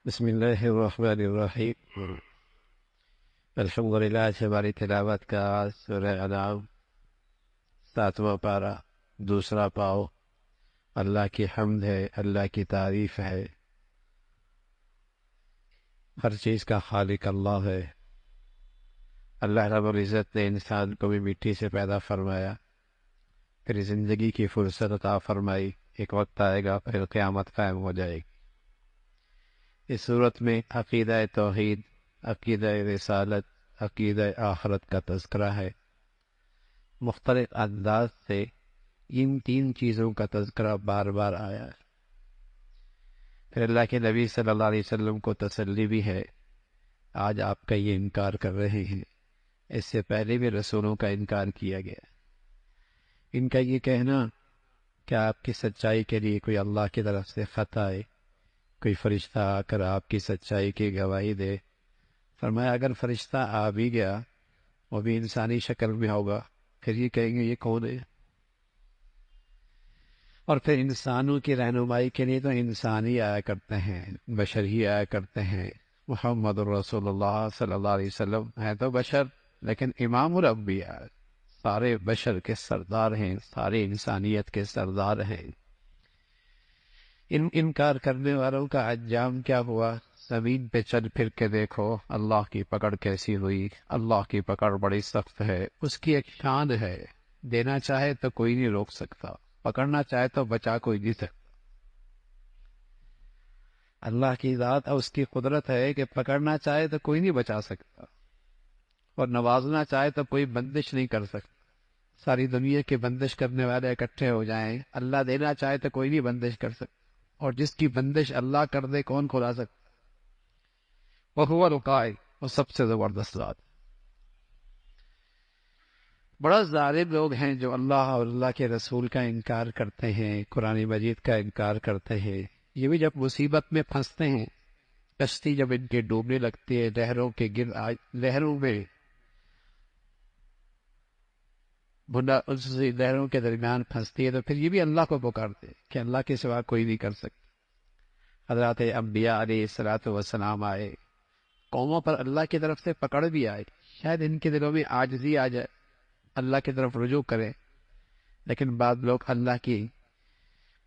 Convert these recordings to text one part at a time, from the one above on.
بسم اللہ الرحمن الرحیم۔ الحمدللہ سے ہماری تلاوت کا آغاز سورہ انعام 7واں پارہ دوسرا پاؤ۔ اللہ کی حمد ہے، اللہ کی تعریف ہے، ہر چیز کا خالق اللہ ہے۔ اللہ رب العزت نے انسان کو بھی مٹی سے پیدا فرمایا، پھر زندگی کی فرصت عطا فرمائی۔ ایک وقت آئے گا پھر قیامت قائم ہو جائے گی۔ اس صورت میں عقیدہ توحید، عقیدہ رسالت، عقیدہ آخرت کا تذکرہ ہے۔ مختلف انداز سے ان تین چیزوں کا تذکرہ بار بار آیا ہے۔ پھر اللہ کے نبی صلی اللہ علیہ وسلم کو تسلی بھی ہے، آج آپ کا یہ انکار کر رہے ہیں، اس سے پہلے بھی رسولوں کا انکار کیا گیا۔ ان کا یہ کہنا کہ آپ کی سچائی کے لیے کوئی اللہ کی طرف سے خط آئے، کوئی فرشتہ آ کر آپ کی سچائی کی گواہی دے۔ فرمایا اگر فرشتہ آ بھی گیا، وہ بھی انسانی شکل میں ہوگا، پھر یہ کہیں گے یہ کون ہے؟ اور پھر انسانوں کی رہنمائی کے لیے تو انسان ہی آیا کرتے ہیں، بشر ہی آیا کرتے ہیں۔ محمد الرسول اللہ صلی اللہ علیہ وسلم ہے تو بشر، لیکن امام الانبیاء، سارے بشر کے سردار ہیں، سارے انسانیت کے سردار ہیں۔ انکار کرنے والوں کا انجام کیا ہوا؟ زمین پہ چل پھر کے دیکھو اللہ کی پکڑ کیسی ہوئی۔ اللہ کی پکڑ بڑی سخت ہے، اس کی ایک شان ہے، دینا چاہے تو کوئی نہیں روک سکتا، پکڑنا چاہے تو بچا کوئی نہیں سکتا۔ اللہ کی ذات اور اس کی قدرت ہے کہ پکڑنا چاہے تو کوئی نہیں بچا سکتا، اور نوازنا چاہے تو کوئی بندش نہیں کر سکتا۔ ساری دنیا کے بندش کرنے والے اکٹھے ہو جائیں، اللہ دینا چاہے تو کوئی نہیں بندش کر سکتا، اور جس کی بندش اللہ کر دے کون کھلا سکتا؟ وَهُوَ الْقَاهِرُ، وہ سب سے زبردست ذات۔ بڑا ظالم لوگ ہیں جو اللہ اور اللہ کے رسول کا انکار کرتے ہیں، قرآن مجید کا انکار کرتے ہیں۔ یہ بھی جب مصیبت میں پھنستے ہیں، کشتی جب ان کے ڈوبنے لگتی ہے، لہروں میں لہروں کے درمیان پھنستی ہے، تو پھر یہ بھی اللہ کو پکارتے ہیں کہ اللہ کے سوا کوئی نہیں کر سکتا۔ حضرات انبیاء علیہ الصلوۃ والسلام آئے، قوموں پر اللہ کی طرف سے پکڑ بھی آئے، شاید ان کے دلوں میں عاجزی آ جائے، اللہ کی طرف رجوع کریں، لیکن بعض لوگ اللہ کی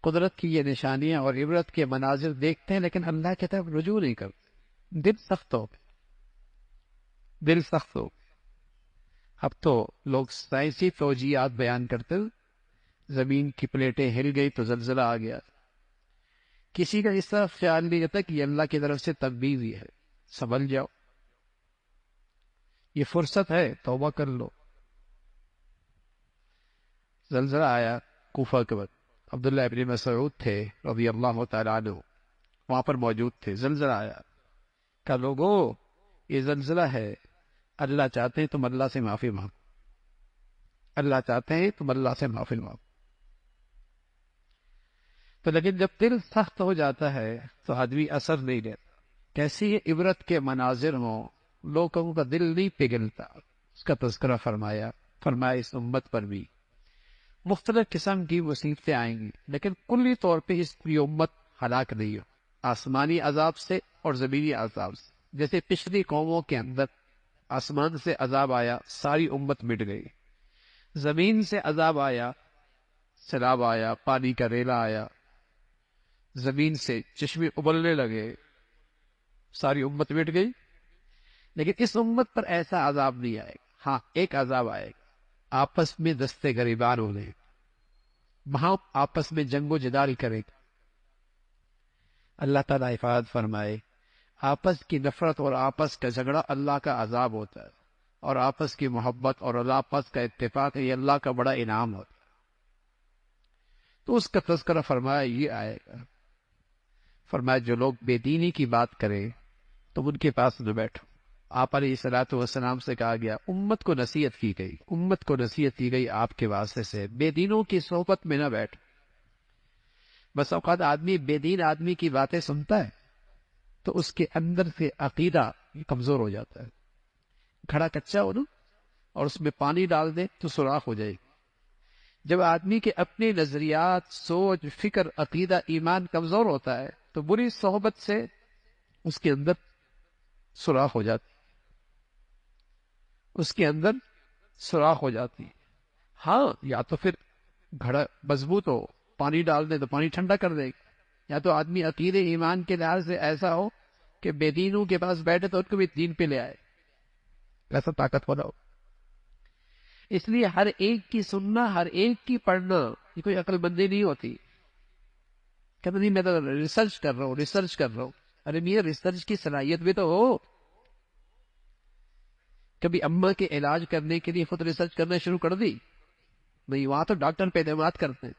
قدرت کی یہ نشانیاں اور عبرت کے مناظر دیکھتے ہیں لیکن اللہ کی طرف رجوع نہیں کرتے، دل سخت ہو گئے، دل سخت ہو گئے۔ اب تو لوگ سائنسی توجیہات بیان کرتے ہیں، زمین کی پلیٹیں ہل گئی تو زلزلہ آ گیا، کسی کا اس طرح خیال نہیں رہتا کہ یہ اللہ کی طرف سے تنبیہ ہی ہے، سنبھل جاؤ، یہ فرصت ہے، توبہ کر لو۔ زلزلہ آیا کوفہ کے وقت، عبداللہ ابن مسعود تھے رضی اللہ تعالیٰ عنہ، وہاں پر موجود تھے۔ زلزلہ آیا، کہا لوگو یہ زلزلہ ہے، اللہ چاہتے ہیں تم اللہ سے معافی مانگو، اللہ چاہتے ہیں تم اللہ سے معافی مانگو۔ تو لیکن جب دل سخت ہو جاتا ہے تو آدمی اثر نہیں لیتا، کیسی یہ عبرت کے مناظر ہوں، لوگوں کا دل نہیں پگھلتا۔ اس کا تذکرہ فرمایا اس امت پر بھی مختلف قسم کی مصیبتیں آئیں گی، لیکن کلی طور پہ اس کی امت ہلاک نہیں ہو، آسمانی عذاب سے اور زمینی عذاب سے۔ جیسے پچھلی قوموں کے اندر آسمان سے عذاب آیا، ساری امت مٹ گئی، زمین سے عذاب آیا، سیلاب آیا، پانی کا ریلا آیا، زمین سے چشمے ابلنے لگے، ساری امت مٹ گئی۔ لیکن اس امت پر ایسا عذاب نہیں آئے گا۔ ہاں ایک عذاب آئے گا، آپس میں دستے گریبان ہونے، وہاں آپس میں جنگ و جدال کرے گا۔ اللہ تعالیٰ حفاظت فرمائے، آپس کی نفرت اور آپس کا جھگڑا اللہ کا عذاب ہوتا ہے، اور آپس کی محبت اور آپس کا اتفاق یہ اللہ کا بڑا انعام ہوتا ہے۔ تو اس کا تذکرہ فرمایا یہ آئے گا۔ فرمایا جو لوگ بے دینی کی بات کریں تم ان کے پاس نہ بیٹھو۔ آپ علیہ الصلوۃ والسلام سے کہا گیا، امت کو نصیحت کی گئی، امت کو نصیحت کی گئی آپ کے واسطے سے، بے دینوں کی صحبت میں نہ بیٹھ۔ بس اوقات آدمی بے دین آدمی کی باتیں سنتا ہے تو اس کے اندر سے عقیدہ کمزور ہو جاتا ہے۔ گھڑا کچا ہو نا، اور اس میں پانی ڈال دے تو سوراخ ہو جائے گی۔ جب آدمی کے اپنے نظریات، سوچ، فکر، عقیدہ، ایمان کمزور ہوتا ہے تو بری صحبت سے اس کے اندر سوراخ ہو جاتی، اس کے اندر سوراخ ہو جاتی. ہاں، یا تو پھر گھڑا مضبوط ہو، پانی ڈال دے تو پانی ٹھنڈا کر دے گا، یا تو آدمی عقیدے ایمان کے لحاظ سے ایسا ہو کہ بے دینوں کے پاس بیٹھے تو ان کو بھی دین پہ لے آئے، ایسا طاقت والا ہو. اس لیے ہر ایک کی سننا، ہر ایک کی پڑھنا، یہ کوئی عقل مندی نہیں ہوتی. کہتے نہیں میں تو ریسرچ کر رہا ہوں، ریسرچ کر رہا ہوں. ارے میاں ریسرچ کی صلاحیت بھی تو ہو. کبھی اماں کے علاج کرنے کے لیے خود ریسرچ کرنا شروع کر دی؟ نہیں، وہاں تو ڈاکٹر پہ اعتماد کرتے ہیں.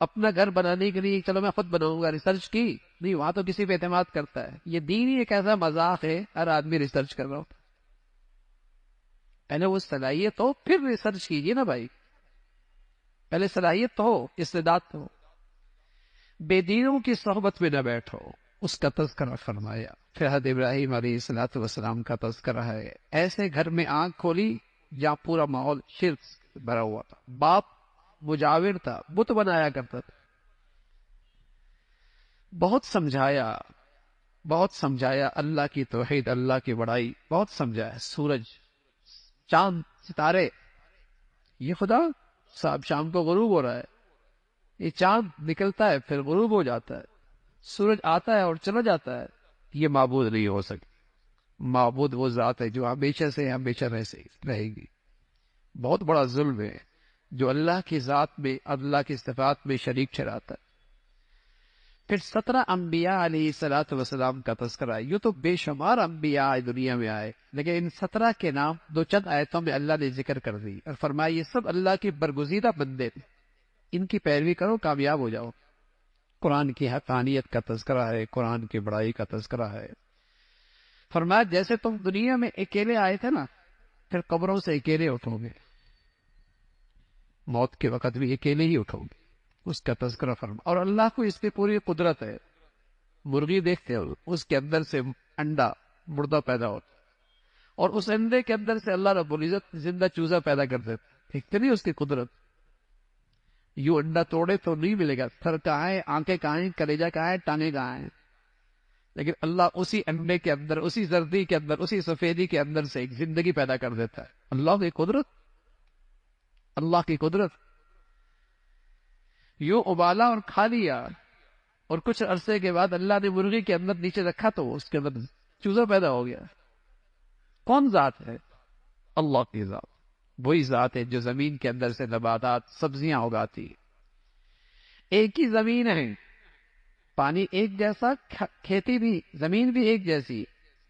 اپنا گھر بنانے کے لیے چلو میں خود بناؤں گا، ریسرچ کی؟ نہیں، وہاں تو کسی پہ اعتماد کرتا ہے. یہ دین ہی ایک ایسا مذاق ہے، ہر آدمی ریسرچ کر رہا ہو. پہلے وہ صلاحیت ہو پھر ریسرچ کیجیے نا بھائی. پہلے صلاحیت تو ہو، استعداد تو ہو. بے دینوں کی صحبت میں نہ بیٹھو، اس کا تذکرہ فرمایا. پھر حضرت ابراہیم علیہ الصلوۃ والسلام کا تذکرہ ہے. ایسے گھر میں آنکھ کھولی جہاں پورا ماحول شرک بھرا ہوا تھا. باپ مجاور تھا، بت بنایا کرتا تھا. بہت سمجھایا، بہت سمجھایا اللہ کی توحید، اللہ کی بڑائی بہت سمجھایا. سورج، چاند، ستارے، یہ خدا صاحب شام کو غروب ہو رہا ہے، یہ چاند نکلتا ہے پھر غروب ہو جاتا ہے، سورج آتا ہے اور چلا جاتا ہے. یہ معبود نہیں ہو سکتی. معبود وہ ذات ہے جو ہمیشہ سے ہمیشہ رہے گی. بہت بڑا ظلم ہے جو اللہ کی ذات میں، اللہ کی صفات میں شریک ٹھہراتا ہے. پھر 17 انبیاء علیہ الصلوۃ والسلام کا تذکرہ ہے. یوں تو بے شمار انبیاء دنیا میں آئے، لیکن ان 17 کے نام دو چند آیتوں میں اللہ نے ذکر کر دی اور فرمایا یہ سب اللہ کے برگزیدہ بندے تھے، ان کی پیروی کرو، کامیاب ہو جاؤ. قرآن کی حقانیت کا تذکرہ ہے، قرآن کی بڑائی کا تذکرہ ہے. فرمایا جیسے تم دنیا میں اکیلے آئے تھے نا، پھر قبروں سے اکیلے اٹھو گے، موت کے وقت بھی اکیلے ہی اٹھو گے، اس کا تذکرہ فرما. اور اللہ کو اس پہ پوری قدرت ہے. مرغی دیکھتے ہو، اس کے اندر سے انڈا مردہ پیدا ہوتا ہے، اور اس انڈے کے اندر سے اللہ رب العزت زندہ چوزا پیدا کر دیتا ہے. دیکھتے نہیں اس کی قدرت. یوں انڈا توڑے تو نہیں ملے گا، سر کہاں ہے، آنکھیں کہاں ہیں، کلیجہ کہاں ہے، ٹانگیں کہاں ہیں. لیکن اللہ اسی انڈے کے اندر، اسی زردی کے اندر، اسی سفیدی کے اندر سے ایک زندگی پیدا کر دیتا ہے. اللہ کی قدرت، اللہ کی قدرت. یوں ابالا اور کھا لیا، اور کچھ عرصے کے بعد اللہ نے مرغی کے اندر نیچے رکھا تو اس کے اندر چوزا پیدا ہو گیا. کون ذات ہے؟ اللہ کی ذات. وہی ذات ہے جو زمین کے اندر سے نباتات، سبزیاں اگاتی. ایک ہی زمین ہے، پانی ایک جیسا، کھیتی بھی، زمین بھی ایک جیسی،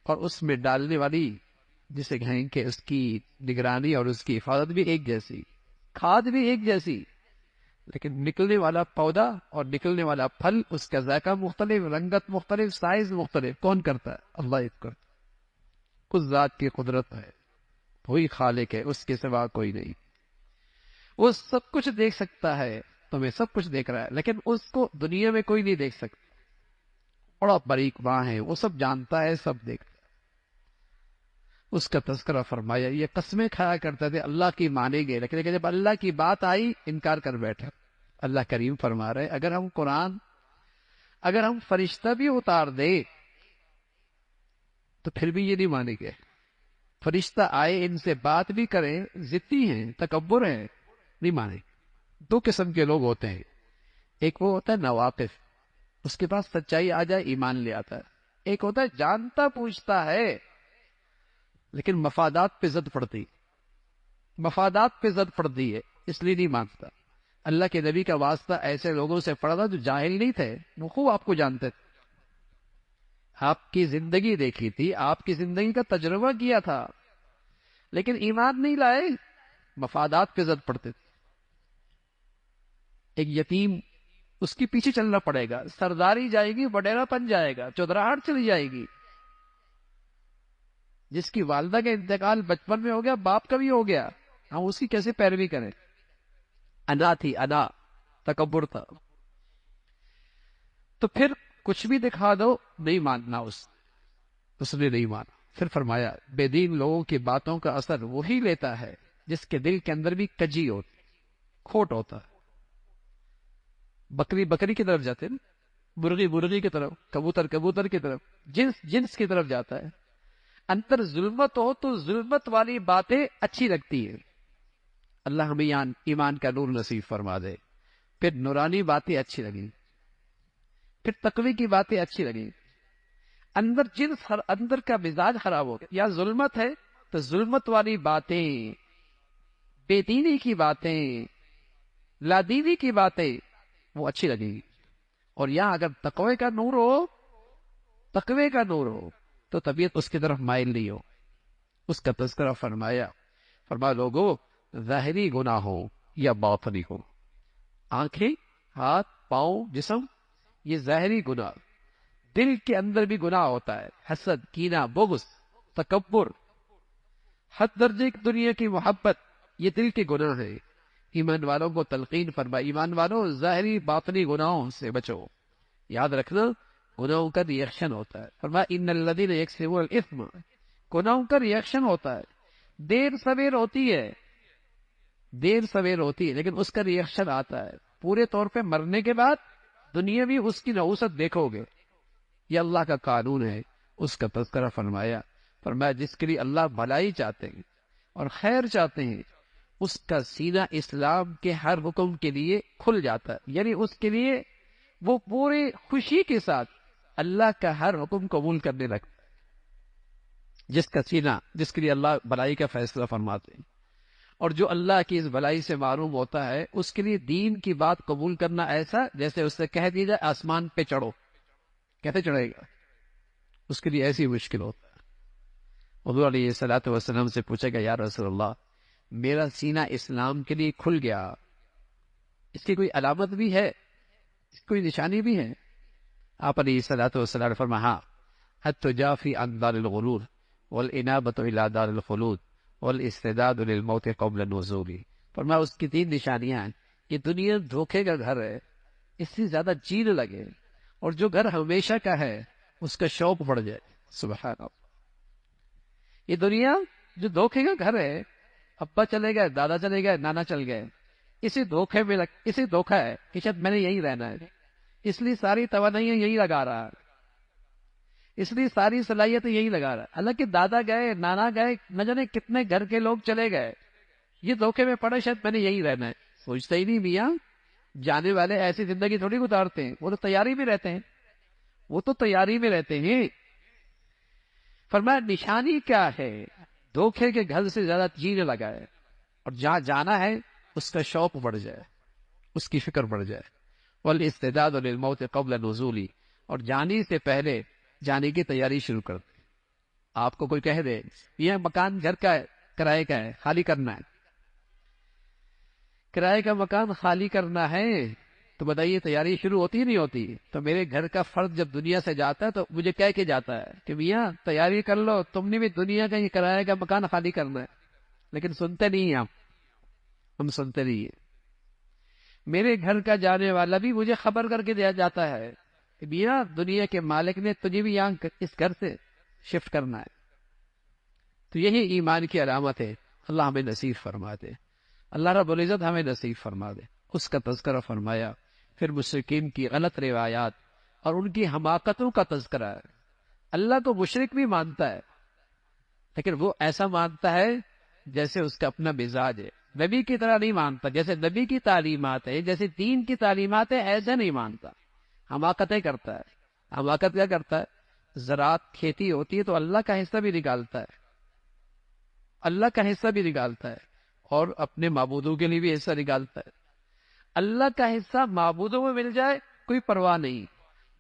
اور اس میں ڈالنے والی جسے کہیں کہ اس کی نگرانی اور اس کی حفاظت بھی ایک جیسی، کھاد بھی ایک جیسی. لیکن نکلنے والا پودا اور نکلنے والا پھل، اس کا ذائقہ مختلف، رنگت مختلف، سائز مختلف. کون کرتا ہے؟ اللہ ہی کرتا. اس ذات کی قدرت ہے، وہی خالق ہے، اس کے سوا کوئی نہیں. وہ سب کچھ دیکھ سکتا ہے، تمہیں سب کچھ دیکھ رہا ہے، لیکن اس کو دنیا میں کوئی نہیں دیکھ سکتا. بڑا باریک باں ہے، وہ سب جانتا ہے، سب دیکھتا ہے. اس کا تذکرہ فرمایا. یہ قسمیں کھایا کرتے تھے اللہ کی مانیں گے، لیکن جب اللہ کی بات آئی انکار کر بیٹھے. اللہ کریم فرما رہے اگر ہم قرآن، اگر ہم فرشتہ بھی اتار دے تو پھر بھی یہ نہیں مانیں گے. فرشتہ آئے، ان سے بات بھی کریں، ضدی ہیں، تکبر ہیں، نہیں مانے. دو قسم کے لوگ ہوتے ہیں. ایک وہ ہوتا ہے نواقف، اس کے پاس سچائی آ جائے ایمان لے آتا ہے. ایک ہوتا ہے جانتا پوچھتا ہے لیکن مفادات پہ زد پڑتی، مفادات پہ زد پڑتی ہے، اس لیے نہیں مانتا. اللہ کے نبی کا واسطہ ایسے لوگوں سے پڑا تھا جو جاہل نہیں تھے، وہ خوب آپ کو جانتے تھے، آپ کی زندگی دیکھی تھی، آپ کی زندگی کا تجربہ کیا تھا، لیکن ایمان نہیں لائے، مفادات پہ زد پڑتے تھے. ایک یتیم، اس کے پیچھے چلنا پڑے گا، سرداری جائے گی، وڈیرا پن جائے گا، چودراہٹ چلی جائے گی. جس کی والدہ کا انتقال بچپن میں ہو گیا، باپ کا بھی ہو گیا، ہم اس کی کیسے پیروی کریں؟ انا تھی، انا، تکبر تھا. تو پھر کچھ بھی دکھا دو نہیں ماننا، اس نے نہیں مانا. پھر فرمایا بے دین لوگوں کی باتوں کا اثر وہی لیتا ہے جس کے دل کے اندر بھی کجی ہوتی، کھوٹ ہوتا ہے. بکری کی طرف جاتے نا، مرغی مرغی کی طرف، کبوتر کبوتر کی طرف، جنس جنس کی طرف جاتا ہے۔ اندر ظلمت ہو تو ظلمت والی باتیں اچھی لگتی ہیں۔ اللہ ہمیں ایمان کا نور نصیب فرما دے۔ پھر نورانی باتیں اچھی لگیں، پھر تقوی کی باتیں اچھی لگیں۔ اندر اندر کا مزاج خراب ہو گیا، یا ظلمت ہے تو ظلمت والی باتیں، بے دینی کی باتیں، لادینی کی باتیں وہ اچھی لگیں گی۔ اور یہاں اگر تقوی کا نور ہو، تقوی کا نور ہو، تو طبیعت اس کی طرف مائل نہیں ہو۔ اس کا تذکرہ فرمایا لوگوں، ظاہری گناہ ہو یا باطنی ہو، آنکھیں، ہاتھ، پاؤں، جسم، یہ ظاہری گناہ۔ دل کے اندر بھی گناہ ہوتا ہے، حسد، کینہ، بغض، تکبر، حد درجے کی دنیا کی محبت، یہ دل کے گناہ ہیں۔ ایمان والوں کو تلقین فرمائی، ایمان والوں ظاہری باطنی گناہوں سے بچو۔ یاد رکھنا گناہوں کا ریئیکشن ہوتا ہے، فرمایا ان الذین یکسبون الاثم، گناہوں کا ریئیکشن ہوتا ہے، دیر سویر ہوتی ہے، دیر سویر ہوتی ہے، لیکن اس کا ریئیکشن آتا ہے پورے طور پہ۔ مرنے کے بعد دنیا بھی اس کی نحوست دیکھو گے، یہ اللہ کا قانون ہے۔ اس کا تذکرہ فرمایا جس کے لیے اللہ بھلائی چاہتے ہیں اور خیر چاہتے ہیں، اس کا سینہ اسلام کے ہر حکم کے لیے کھل جاتا ہے، یعنی اس کے لیے وہ پورے خوشی کے ساتھ اللہ کا ہر حکم قبول کرنے لگتا ہے۔ جس کا سینہ، جس کے لیے اللہ بھلائی کا فیصلہ فرماتے ہیں، اور جو اللہ کی اس بھلائی سے معروم ہوتا ہے، اس کے لیے دین کی بات قبول کرنا ایسا جیسے اس سے کہہ دی جائے آسمان پہ چڑھو، کیسے چڑھے گا؟ اس کے لیے ایسی مشکل ہوتا ہے۔ حضور علیہ الصلوۃ والسلام سے پوچھے گا، یا رسول اللہ میرا سینہ اسلام کے لیے کھل گیا، اس کی کوئی علامت بھی ہے، اس کی کوئی نشانی بھی ہے؟ آپ علیہ الصلوۃ والسلام نے فرمایا، ہاں، التجافی عن دار الغرور والانابۃ الی دار الخلود والاستعداد للموت قبل النزول۔ فرمایا اس کی 3 نشانیاں ہیں۔ یہ دنیا دھوکے کا گھر ہے، اس سے زیادہ جی نہ لگے، اور جو گھر ہمیشہ کا ہے اس کا شوق بڑھ جائے۔ سبحان اللہ، یہ دنیا جو دھوکے کا گھر ہے، ابا چلے گئے، دادا چلے گئے، نانا چل گئے، اسی دھوکے میں اسی دھوکا ہے کہ شاید میں نے یہی رہنا ہے، اس لیے ساری توانائیاں یہی لگا رہا ہے، اس لیے ساری صلاحیتیں یہی لگا رہا ہے۔ حالانکہ دادا گئے، نانا گئے، نہ جانے کتنے گھر کے لوگ چلے گئے، یہ دھوکے میں پڑے شاید میں نے یہی رہنا ہے۔ سوچتا ہی نہیں میاں، جانے والے ایسی زندگی تھوڑی گزارتے ہیں، وہ تو تیاری میں رہتے ہیں، وہ تو تیاری میں رہتے ہیں۔ فرمایا نشانی کیا ہے؟ دھوکے کے گھر سے زیادہ جی نہ لگائے، اور جہاں جانا ہے اس کا شوق بڑھ جائے، اس کی فکر بڑھ جائے۔ والاستعداد للموت قبل نزولی، اور جانے سے پہلے جانے کی تیاری شروع کر دے۔ آپ کو کوئی کہہ دے یہ مکان گھر کا ہے، کرائے کا ہے، خالی کرنا ہے، کرائے کا مکان خالی کرنا ہے، تو بتائیے تیاری شروع ہوتی ہی نہیں ہوتی؟ تو میرے گھر کا فرد جب دنیا سے جاتا ہے تو مجھے کہہ کے جاتا ہے کہ میاں تیاری کر لو، تم نے بھی دنیا کا یہ کرائے کا مکان خالی کرنا ہے، لیکن سنتے نہیں ہیں ہم سنتے نہیں ہیں۔ میرے گھر کا جانے والا بھی مجھے خبر کر کے دیا جاتا ہے کہ میاں دنیا کے مالک نے تجھے بھی یہاں اس گھر سے شفٹ کرنا ہے۔ تو یہی ایمان کی علامت ہے۔ اللہ ہمیں نصیب فرما دے، اللہ رب العزت ہمیں نصیب فرما دے۔ اس کا تذکرہ فرمایا، پھر مشرکین کی غلط روایات اور ان کی حماقتوں کا تذکرہ ہے۔ اللہ کو مشرک بھی مانتا ہے، لیکن وہ ایسا مانتا ہے جیسے اس کا اپنا مزاج ہے، نبی کی طرح نہیں مانتا، جیسے نبی کی تعلیمات ہے، جیسے دین کی تعلیمات ہے، ایسے نہیں مانتا، حماقتیں کرتا ہے۔ حماقت کیا کرتا ہے؟ زراعت کھیتی ہوتی ہے تو اللہ کا حصہ بھی نکالتا ہے، اللہ کا حصہ بھی نکالتا ہے، اور اپنے معبودوں کے لیے بھی حصہ نکالتا ہے۔ اللہ کا حصہ معبودوں میں مل جائے کوئی پرواہ نہیں،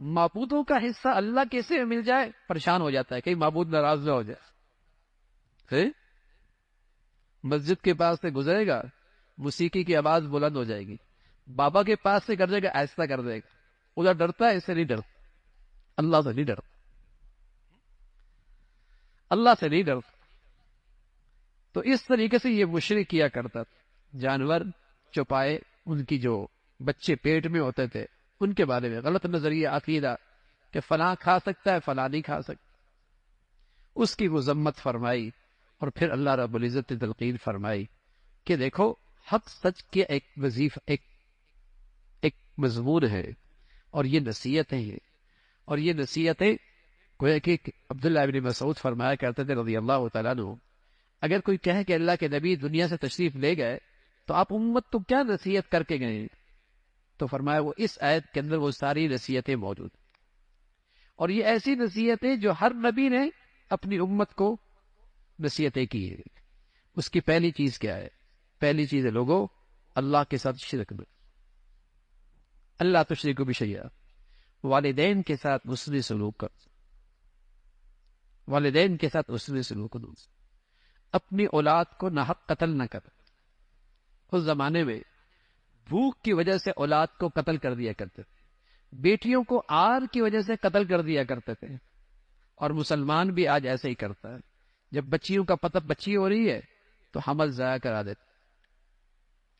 معبودوں کا حصہ اللہ کے سے مل جائے پریشان ہو جاتا ہے، کہیں معبود ناراض نہ ہو جائے۔ مسجد کے پاس سے گزرے گا، موسیقی کی آواز بلند ہو جائے گی، بابا کے پاس سے کر دے گا، ایسا کر دے گا، ادھر ڈرتا ہے، اس سے نہیں ڈرتا، اللہ سے نہیں ڈرتا، اللہ سے نہیں ڈرتا۔ تو اس طریقے سے یہ مشرک کیا کرتا تھا۔ جانور چوپائے، ان کی جو بچے پیٹ میں ہوتے تھے ان کے بارے میں غلط نظریہ، عقیدہ کہ فلاں کھا سکتا ہے، فلاں نہیں کھا سکتا، اس کی مذمت فرمائی۔ اور پھر اللہ رب العزت نے تلقین فرمائی کہ دیکھو حق سچ کے ایک وظیفہ، ایک مضمون ہے، اور یہ نصیحتیں ہیں، اور یہ نصیحتیں گویا کہ عبداللہ ابن مسعود فرمایا کرتے تھے رضی اللہ تعالیٰ عنہ، اگر کوئی کہے کہ اللہ کے نبی دنیا سے تشریف لے گئے تو آپ امت تو کیا نصیحت کر کے گئے؟ تو فرمایا وہ اس آیت کے اندر وہ ساری نصیحتیں موجود ہیں، اور یہ ایسی نصیحتیں جو ہر نبی نے اپنی امت کو نصیحتیں کی ہیں۔ اس کی پہلی چیز کیا ہے؟ پہلی چیز ہے لوگوں، اللہ کے ساتھ شرک نہ، اللہ تشرک بشیئا، والدین کے ساتھ حسن سلوک کر، والدین کے ساتھ حسن سلوک کرو، اپنی اولاد کو ناحق قتل نہ کر۔ اس زمانے میں بھوک کی وجہ سے اولاد کو قتل کر دیا کرتے تھے، بیٹیوں کو آر کی وجہ سے قتل کر دیا کرتے تھے، اور مسلمان بھی آج ایسے ہی کرتا ہے۔ جب بچیوں کا پتہ بچی ہو رہی ہے تو حمل ضائع کرا دیتے،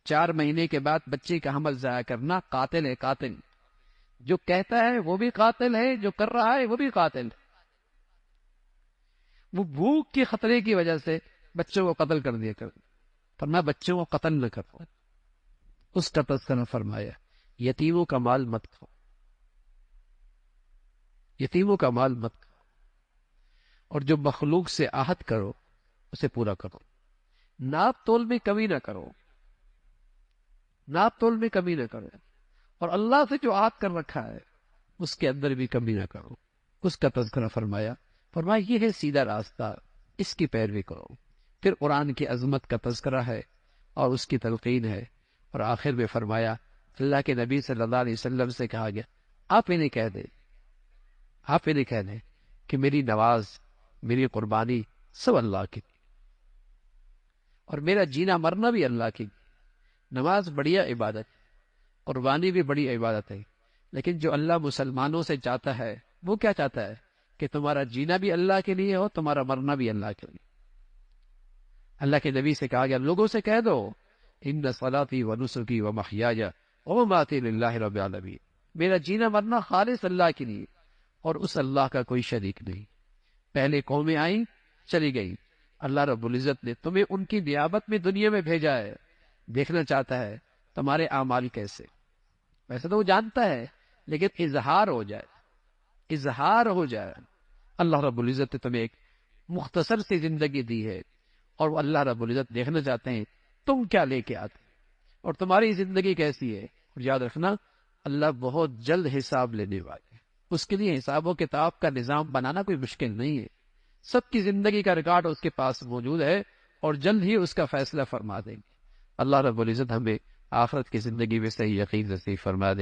4 مہینے کے بعد بچے کا حمل ضائع کرنا قاتل ہے، قاتل۔ جو کہتا ہے وہ بھی قاتل ہے، جو کر رہا ہے وہ بھی قاتل ہے۔ وہ بھوک کے خطرے کی وجہ سے بچوں کو قتل کر دیا کرتے، فرمایا بچوں کو قتل نہ کرو۔ اس کا تذکرہ فرمایا یتیموں کا مال مت کھاؤ، یتیموں کا مال مت کھاؤ، اور جو مخلوق سے عہد کرو اسے پورا کرو، ناپ تول میں کمی نہ کرو، ناپ تول میں کمی نہ کرو، اور اللہ سے جو عہد کر رکھا ہے اس کے اندر بھی کمی نہ کرو۔ اس کا تذکرہ فرمایا یہ ہے سیدھا راستہ، اس کی پیروی کرو۔ پھر قرآن کی عظمت کا تذکرہ ہے اور اس کی تلقین ہے، اور آخر میں فرمایا اللہ کے نبی صلی اللہ علیہ وسلم سے کہا گیا آپ انہیں کہہ دیں، آپ انہیں کہہ دیں کہ میری نواز، میری قربانی سب اللہ کی، اور میرا جینا مرنا بھی اللہ کی۔ نماز بڑھیا عبادت، قربانی بھی بڑی عبادت ہے، لیکن جو اللہ مسلمانوں سے چاہتا ہے وہ کیا چاہتا ہے؟ کہ تمہارا جینا بھی اللہ کے لیے ہو، تمہارا مرنا بھی اللہ کے لیے۔ اللہ کے نبی سے کہا گیا لوگوں سے کہہ دو ان صلاتی و نسکی و محیایا و مماتی للہ رب العالمین، میرا جینا مرنا خالص اللہ کے لیے، اور اس اللہ کا کوئی شریک نہیں۔ پہلے قومیں آئیں چلی گئی، اللہ رب العزت نے تمہیں ان کی نیابت میں دنیا میں بھیجا ہے، دیکھنا چاہتا ہے تمہارے اعمال کیسے۔ ویسے تو وہ جانتا ہے، لیکن اظہار ہو جائے، اظہار ہو جائے۔ اللہ رب العزت نے تمہیں ایک مختصر سی زندگی دی ہے، اور وہ اللہ رب العزت دیکھنا چاہتے ہیں تم کیا لے کے آتے اور تمہاری زندگی کیسی ہے۔ اور یاد رکھنا اللہ بہت جلد حساب لینے والے ہیں، اس کے لیے حساب و کتاب کا نظام بنانا کوئی مشکل نہیں ہے۔ سب کی زندگی کا ریکارڈ اس کے پاس موجود ہے، اور جلد ہی اس کا فیصلہ فرما دیں گے۔ اللہ رب العزت ہمیں آخرت کی زندگی میں صحیح یقین نصیب فرما دے۔